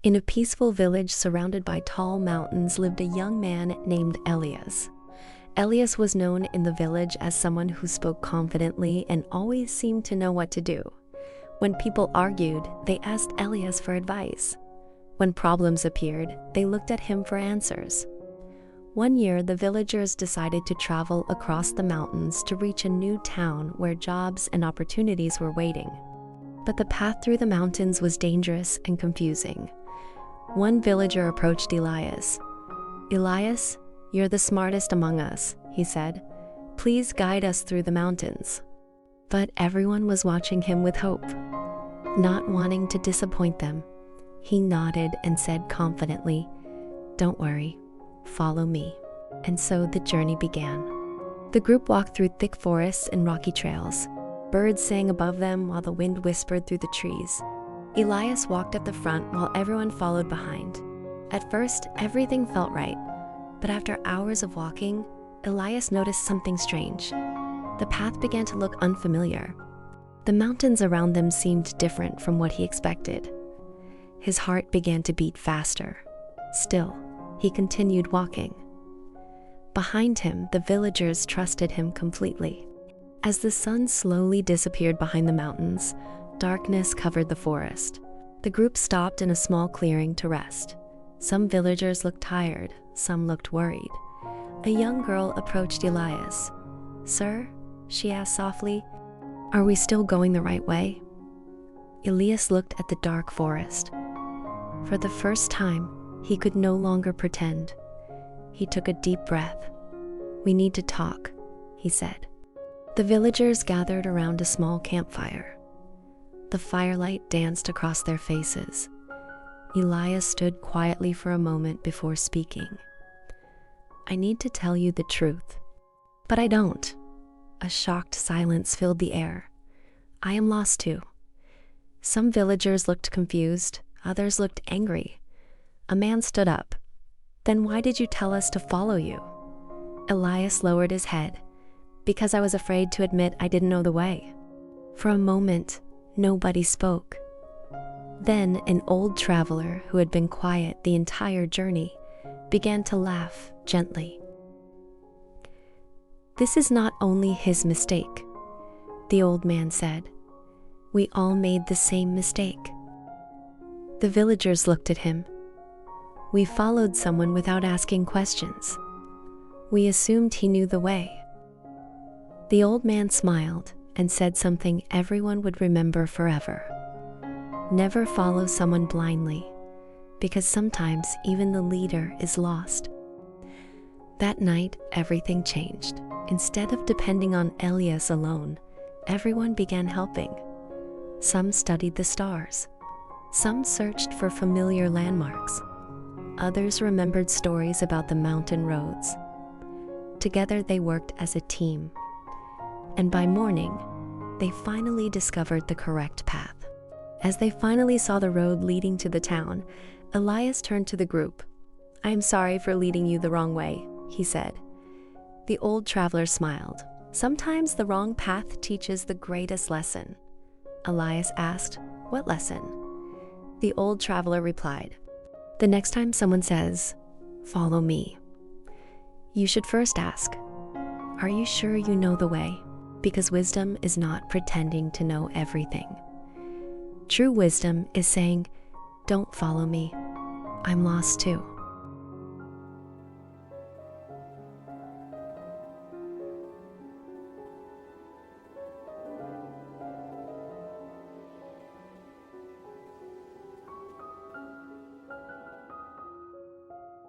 In a peaceful village surrounded by tall mountains lived a young man named Elias. Elias was known in the village as someone who spoke confidently and always seemed to know what to do. When people argued, they asked Elias for advice. When problems appeared, they looked at him for answers. One year, the villagers decided to travel across the mountains to reach a new town where jobs and opportunities were waiting. But the path through the mountains was dangerous and confusing. One villager approached Elias. "Elias, you're the smartest among us," he said. "Please guide us through the mountains." But everyone was watching him with hope. Not wanting to disappoint them, he nodded and said confidently, "Don't worry, follow me." And so the journey began. The group walked through thick forests and rocky trails. Birds sang above them while the wind whispered through the trees. Elias walked at the front while everyone followed behind. At first, everything felt right, but after hours of walking, Elias noticed something strange. The path began to look unfamiliar. The mountains around them seemed different from what he expected. His heart began to beat faster. Still, he continued walking. Behind him, the villagers trusted him completely. As the sun slowly disappeared behind the mountains, darkness covered the forest. The group stopped in a small clearing to rest. Some villagers looked tired, some looked worried. A young girl approached Elias. "Sir," she asked softly, "are we still going the right way?" Elias looked at the dark forest. For the first time, he could no longer pretend. He took a deep breath. "We need to talk," he said. The villagers gathered around a small campfire. The firelight danced across their faces. Elias stood quietly for a moment before speaking. "I need to tell you the truth, but I don't." A shocked silence filled the air. "I am lost too." Some villagers looked confused, others looked angry. A man stood up. "Then why did you tell us to follow you?" Elias lowered his head. "Because I was afraid to admit I didn't know the way." For a moment, nobody spoke. Then an old traveler who had been quiet the entire journey began to laugh gently. "This is not only his mistake," the old man said. "We all made the same mistake." The villagers looked at him. "We followed someone without asking questions. We assumed he knew the way." The old man smiled and said something everyone would remember forever. Never follow someone blindly, because sometimes even the leader is lost. That night, everything changed. Instead of depending on Elias alone, everyone began helping. Some studied the stars. Some searched for familiar landmarks. Others remembered stories about the mountain roads. Together they worked as a team. And by morning, they finally discovered the correct path. As they finally saw the road leading to the town, Elias turned to the group. "I am sorry for leading you the wrong way," he said. The old traveler smiled. "Sometimes the wrong path teaches the greatest lesson." Elias asked, "What lesson?" The old traveler replied, "The next time someone says, 'Follow me,' you should first ask, 'Are you sure you know the way?' Because wisdom is not pretending to know everything. True wisdom is saying, 'Don't follow me. I'm lost too.'"